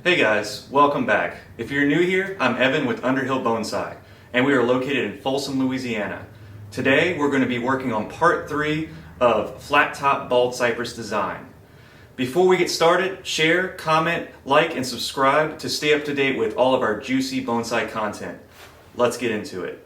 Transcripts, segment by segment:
Hey guys, welcome back. If you're new here, I'm Evan with Underhill Bonsai, and we are located in Folsom, Louisiana. Today we're going to be working on part 3 of Flat Top Bald Cypress design. Before we get started, share, comment, like, and subscribe to stay up to date with all of our juicy bonsai content. Let's get into it.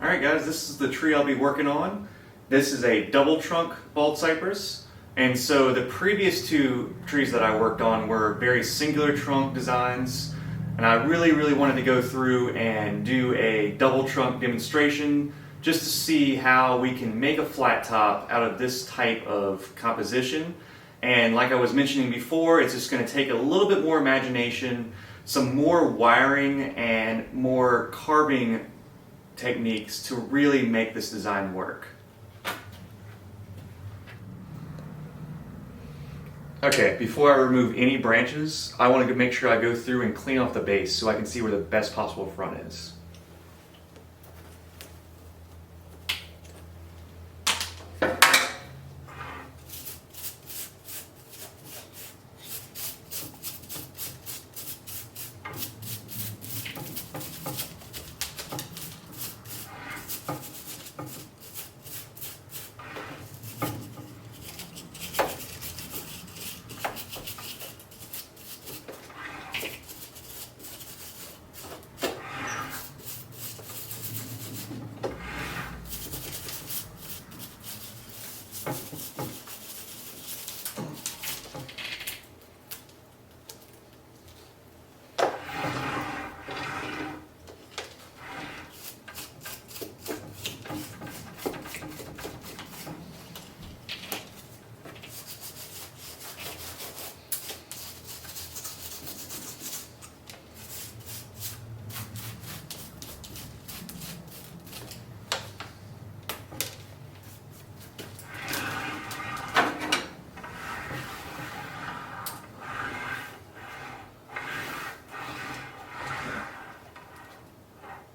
Alright guys, this is the tree I'll be working on. This is a double trunk bald cypress. And so the previous 2 trees that I worked on were very singular trunk designs, and I really wanted to go through and do a double trunk demonstration just to see how we can make a flat top out of this type of composition. And like I was mentioning before, it's just going to take a little bit more imagination, some more wiring, and more carving techniques to really make this design work. Okay, before I remove any branches, I want to make sure I go through and clean off the base so I can see where the best possible front is.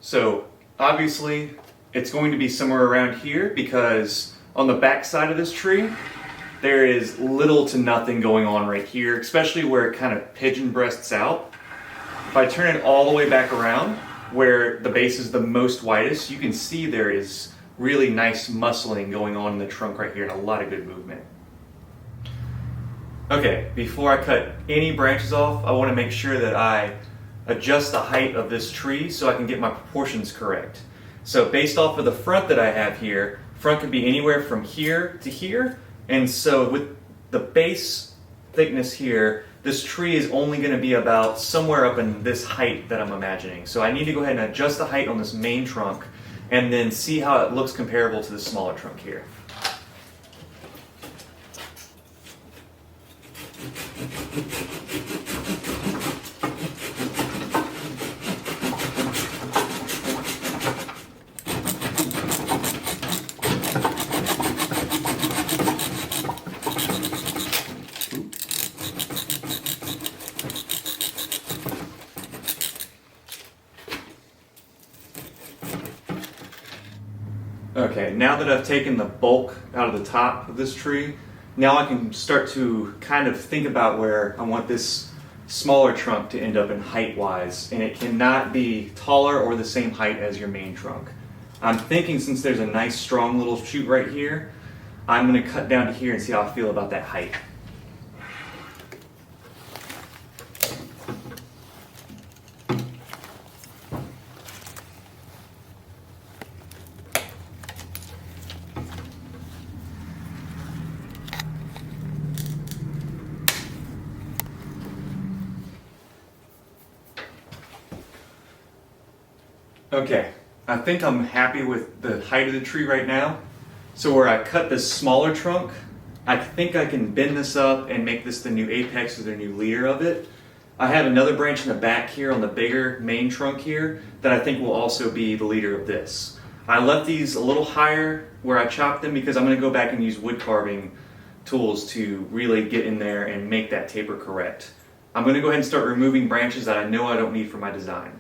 So obviously it's going to be somewhere around here because on the back side of this tree there is little to nothing going on right here, especially where it kind of pigeon breasts out. If I turn it all the way back around where the base is the most widest, you can see there is really nice muscling going on in the trunk right here and a lot of good movement. Okay, before I cut any branches off, I want to make sure that I adjust the height of this tree so I can get my proportions correct. So based off of the front that I have here, front could be anywhere from here to here, and so with the base thickness here, this tree is only going to be about somewhere up in this height that I'm imagining. So I need to go ahead and adjust the height on this main trunk and then see how it looks comparable to the smaller trunk here. Okay, now that I've taken the bulk out of the top of this tree, now I can start to kind of think about where I want this smaller trunk to end up in height-wise, and it cannot be taller or the same height as your main trunk. I'm thinking since there's a nice strong little shoot right here, I'm going to cut down to here and see how I feel about that height. Okay, I think I'm happy with the height of the tree right now. So where I cut this smaller trunk, I think I can bend this up and make this the new apex or the new leader of it. I have another branch in the back here on the bigger main trunk here that I think will also be the leader of this. I left these a little higher where I chopped them because I'm going to go back and use wood carving tools to really get in there and make that taper correct. I'm going to go ahead and start removing branches that I know I don't need for my design.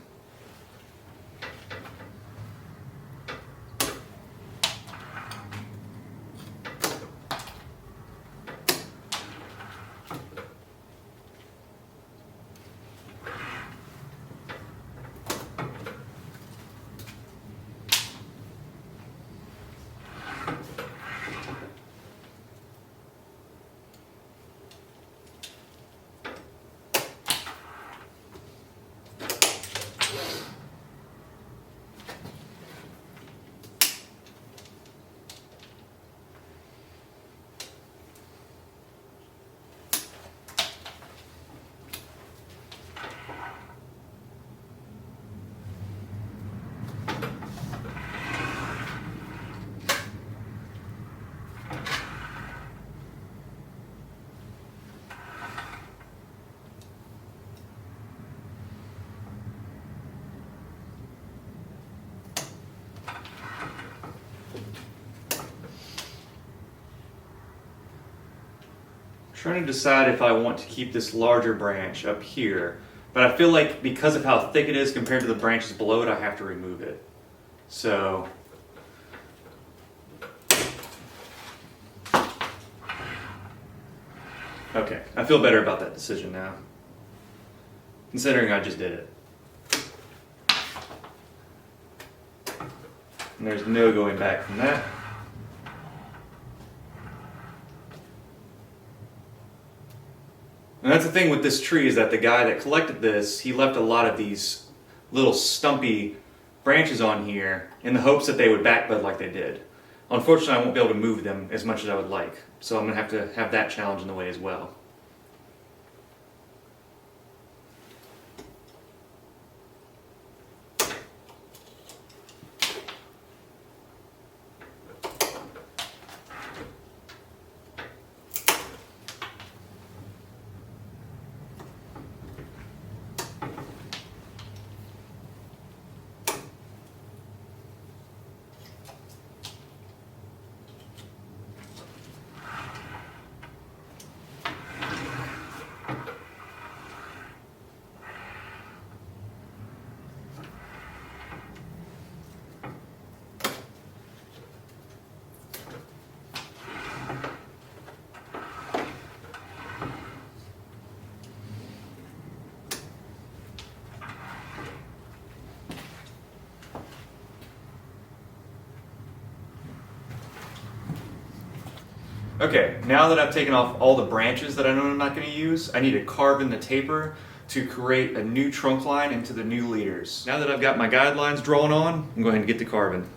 trying to decide if I want to keep this larger branch up here, but I feel like because of how thick it is compared to the branches below it, I have to remove it. So, okay, I feel better about that decision now, considering I just did it. And there's no going back from that. And that's the thing with this tree, is that the guy that collected this, he left a lot of these little stumpy branches on here in the hopes that they would backbud like they did. Unfortunately, I won't be able to move them as much as I would like, so I'm going to have that challenge in the way as well. Okay, now that I've taken off all the branches that I know I'm not going to use, I need to carve in the taper to create a new trunk line into the new leaders. Now that I've got my guidelines drawn on, I'm going to get to carving.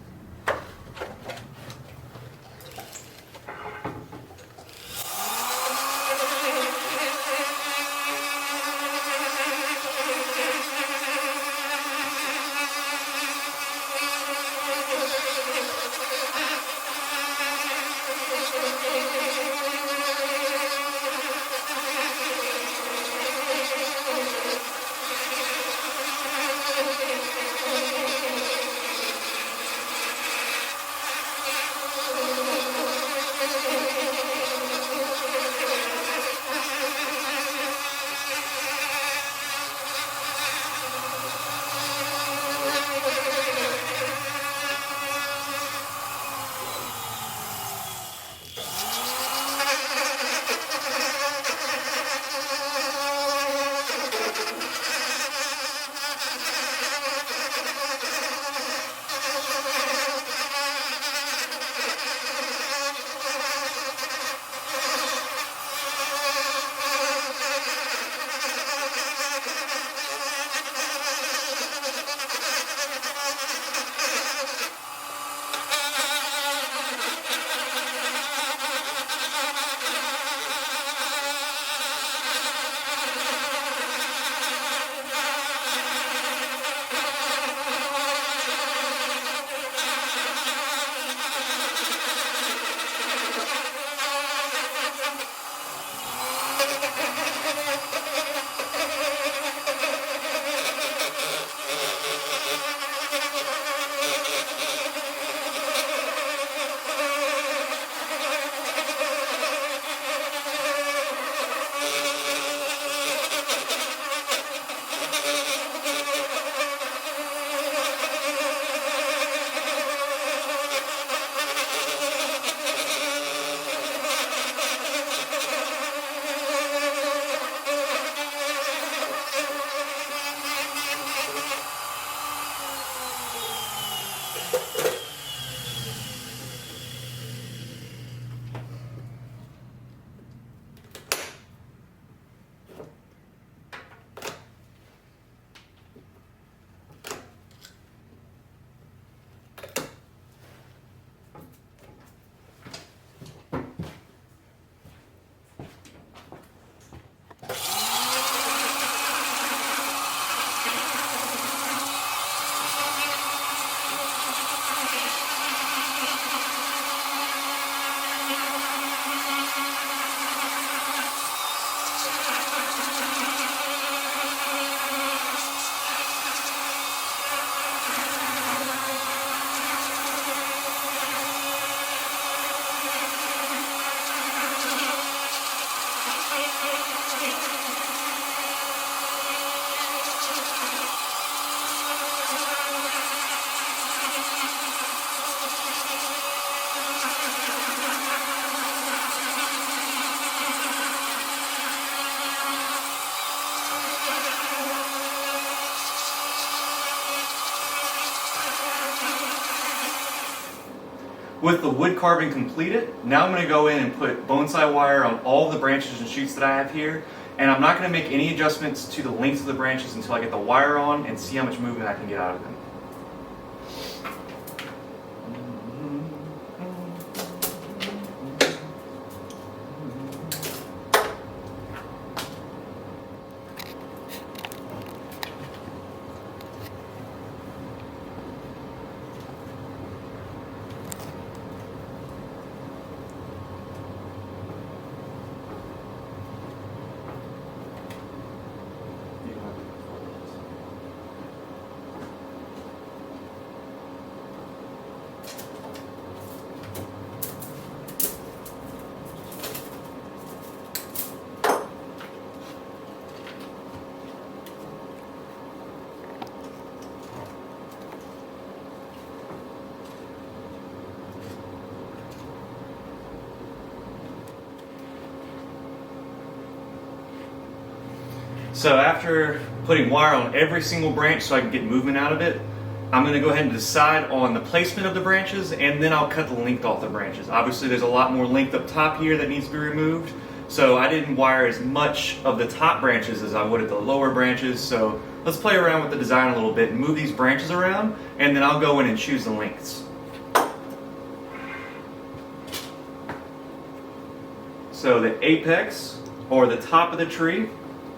with the wood carving completed, now I'm going to go in and put bonsai wire on all the branches and shoots that I have here. And I'm not going to make any adjustments to the lengths of the branches until I get the wire on and see how much movement I can get out of them. So after putting wire on every single branch so I can get movement out of it, I'm going to go ahead and decide on the placement of the branches, and then I'll cut the length off the branches. Obviously there's a lot more length up top here that needs to be removed, so I didn't wire as much of the top branches as I would at the lower branches. So let's play around with the design a little bit and move these branches around, and then I'll go in and choose the lengths. So the apex, or the top of the tree,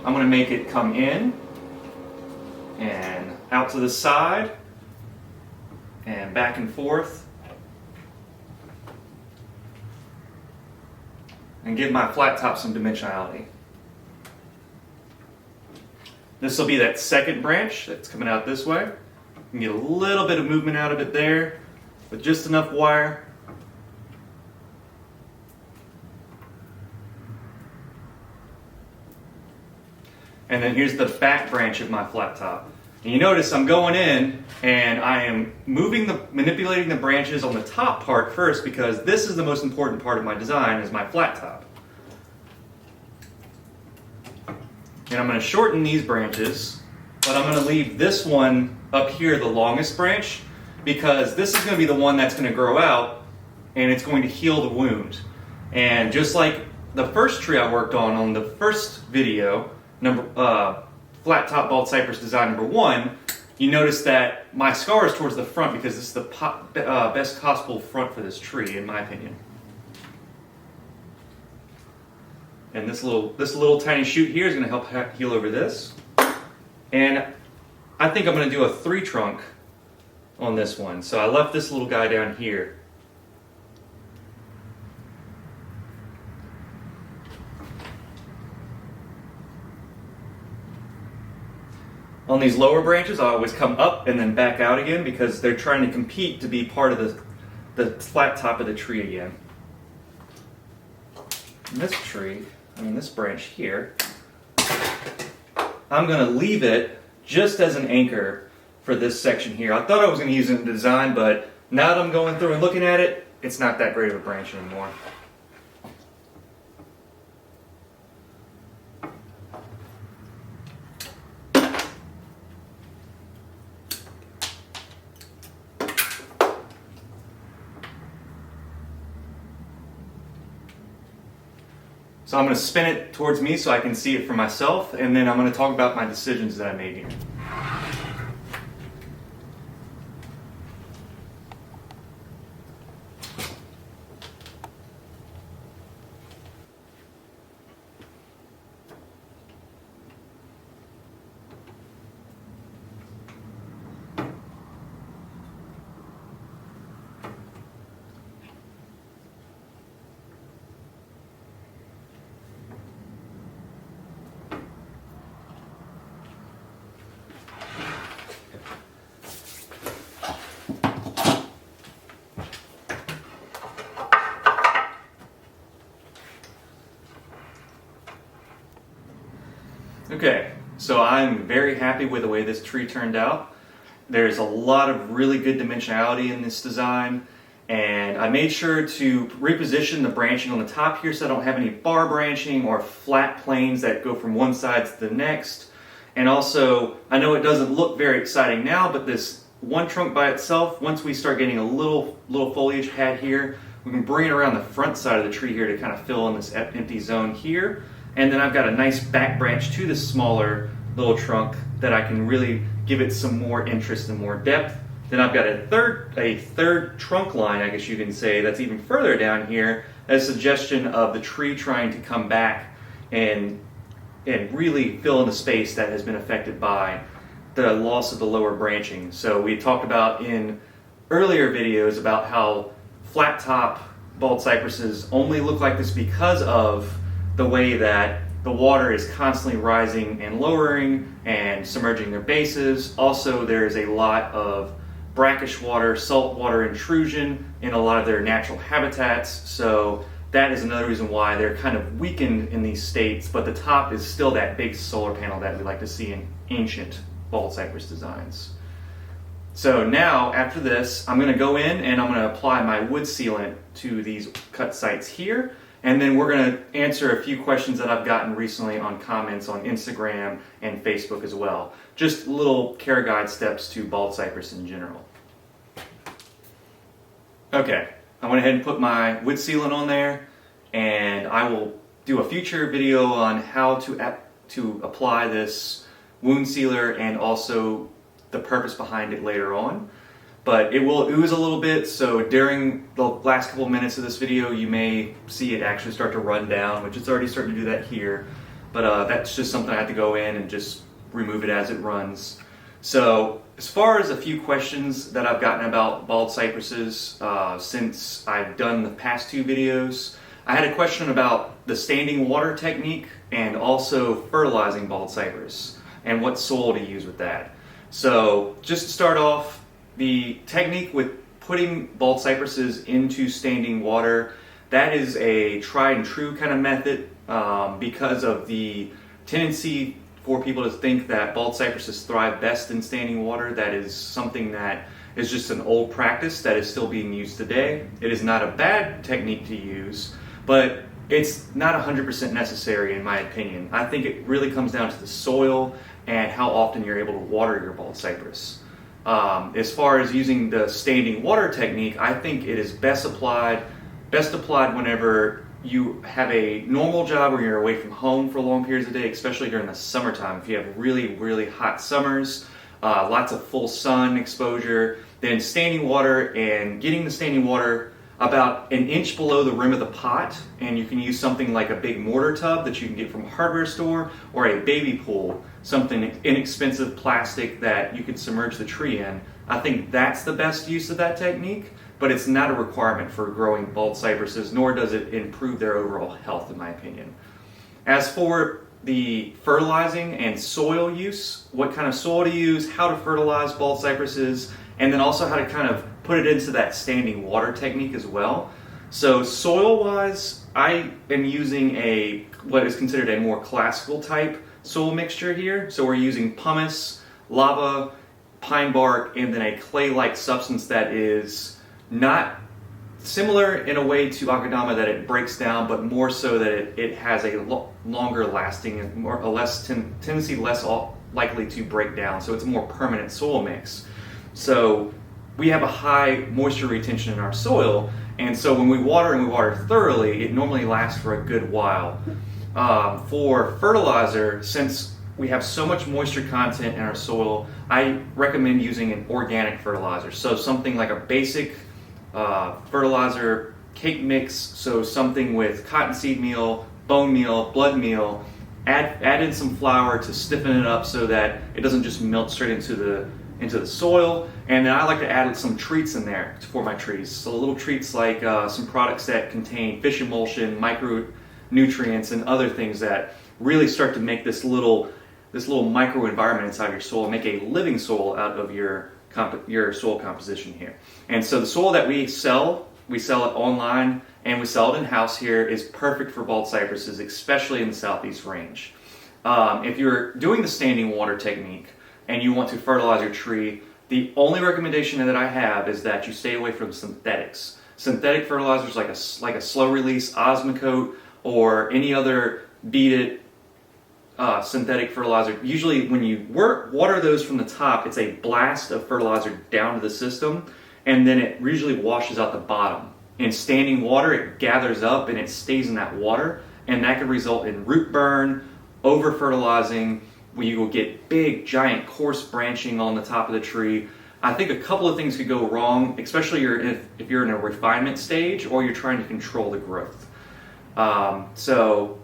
I'm going to make it come in and out to the side and back and forth, and give my flat top some dimensionality. This will be that second branch that's coming out this way. You can get a little bit of movement out of it there with just enough wire. And then here's the back branch of my flat top. And you notice I'm going in and I am manipulating the branches on the top part first, because this is the most important part of my design, is my flat top. And I'm going to shorten these branches, but I'm going to leave this one up here, the longest branch, because this is going to be the one that's going to grow out and it's going to heal the wound. And just like the first tree I worked on the first video, Flat Top Bald Cypress design number 1, you notice that my scar is towards the front because this is the best possible front for this tree, in my opinion. And this little tiny shoot here is going to help heal over this. And I think I'm going to do a 3 trunk on this one. So I left this little guy down here. On these lower branches, I always come up and then back out again, because they're trying to compete to be part of the flat top of the tree again. And this branch here, I'm going to leave it just as an anchor for this section here. I thought I was going to use it in the design, but now that I'm going through and looking at it, it's not that great of a branch anymore. So I'm going to spin it towards me so I can see it for myself, and then I'm going to talk about my decisions that I made here. Okay, so I'm very happy with the way this tree turned out. There's a lot of really good dimensionality in this design, and I made sure to reposition the branching on the top here so I don't have any bar branching or flat planes that go from one side to the next. And also, I know it doesn't look very exciting now, but this one trunk by itself. Once we start getting a little foliage head here, we can bring it around the front side of the tree here to kind of fill in this empty zone here. And then I've got a nice back branch to this smaller little trunk that I can really give it some more interest and more depth. Then I've got a third trunk line, I guess you can say, that's even further down here, a suggestion of the tree trying to come back and really fill in the space that has been affected by the loss of the lower branching. So we talked about in earlier videos about how flat top bald cypresses only look like this because of the way that the water is constantly rising and lowering and submerging their bases. Also, there's a lot of brackish water, salt water intrusion in a lot of their natural habitats. So that is another reason why they're kind of weakened in these states, but the top is still that big solar panel that we like to see in ancient bald cypress designs. So now, after this, I'm going to go in and I'm going to apply my wood sealant to these cut sites here, and then we're going to answer a few questions that I've gotten recently on comments on Instagram and Facebook as well. Just little care guide steps to bald cypress in general. Okay, I went ahead and put my wood sealant on there, and I will do a future video on how to apply this wound sealer and also the purpose behind it later on. But it will ooze a little bit, so during the last couple of minutes of this video you may see it actually start to run down, which it's already starting to do that here. But that's just something I have to go in and just remove it as it runs. So as far as a few questions that I've gotten about bald cypresses since I've done the past two videos, I had a question about the standing water technique and also fertilizing bald cypress and what soil to use with that. So just to start off, the technique with putting bald cypresses into standing water, that is a tried and true kind of method because of the tendency for people to think that bald cypresses thrive best in standing water. That is something that is just an old practice that is still being used today. It is not a bad technique to use, but it's not 100% necessary in my opinion. I think it really comes down to the soil and how often you're able to water your bald cypress. As far as using the standing water technique, I think it is best applied whenever you have a normal job where you're away from home for long periods of the day, especially during the summertime. If you have really, really hot summers, lots of full sun exposure, then standing water and getting the standing water about an inch below the rim of the pot, and you can use something like a big mortar tub that you can get from a hardware store, or a baby pool, something inexpensive plastic that you could submerge the tree in. I think that's the best use of that technique, but it's not a requirement for growing bald cypresses, nor does it improve their overall health in my opinion. As for the fertilizing and soil use, what kind of soil to use, how to fertilize bald cypresses, and then also how to kind of put it into that standing water technique as well. So soil-wise, I am using what is considered a more classical type soil mixture here. So we're using pumice, lava, pine bark, and then a clay-like substance that is not similar in a way to akadama that it breaks down, but more so that it has a longer lasting and tendency less likely to break down. So it's a more permanent soil mix. So we have a high moisture retention in our soil, and so when we water thoroughly, it normally lasts for a good while. For fertilizer, since we have so much moisture content in our soil, I recommend using an organic fertilizer. So something like a basic fertilizer cake mix, so something with cottonseed meal, bone meal, blood meal, add in some flour to stiffen it up so that it doesn't just melt straight into the soil. And then I like to add some treats in there for my trees. So little treats like some products that contain fish emulsion, micronutrients, and other things that really start to make this little microenvironment inside your soil, make a living soil out of your soil composition here. And so the soil that we sell it online and we sell it in-house here, is perfect for bald cypresses, especially in the southeast range. If you're doing the standing water technique and you want to fertilize your tree, the only recommendation that I have is that you stay away from synthetics. Synthetic fertilizers like a slow release Osmocote or any other beat it synthetic fertilizer. Usually when you water those from the top, it's a blast of fertilizer down to the system, and then it usually washes out the bottom. In standing water, it gathers up and it stays in that water, and that can result in root burn, over fertilizing, where you will get big, giant, coarse branching on the top of the tree. I think a couple of things could go wrong, especially if you're in a refinement stage or you're trying to control the growth. So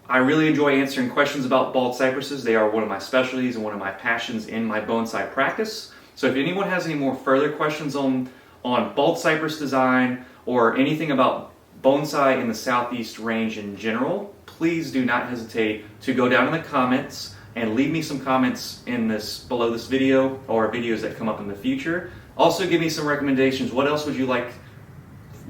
I really enjoy answering questions about bald cypresses. They are one of my specialties and one of my passions in my bonsai practice. So if anyone has any more further questions on bald cypress design or anything about bonsai in the Southeast range in general, please do not hesitate to go down in the comments and leave me some comments below this video or videos that come up in the future. Also give me some recommendations. What else would you like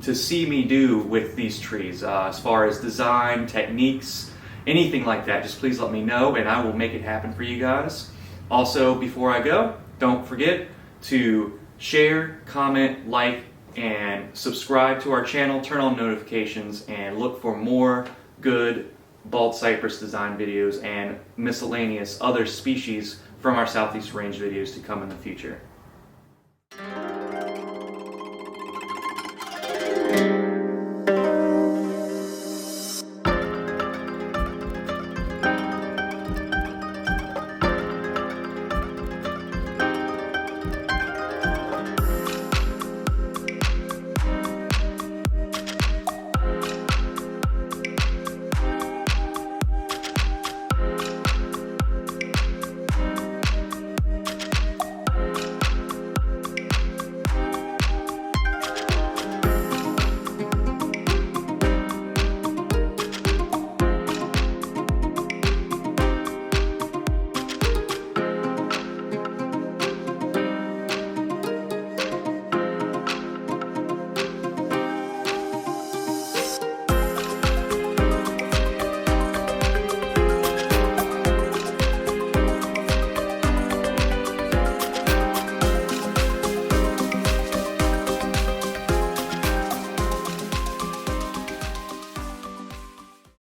to see me do with these trees as far as design, techniques, anything like that? Just please let me know and I will make it happen for you guys. Also, before I go, don't forget to share, comment, like, and subscribe to our channel, turn on notifications, and look for more good bald cypress design videos and miscellaneous other species from our Southeast range videos to come in the future.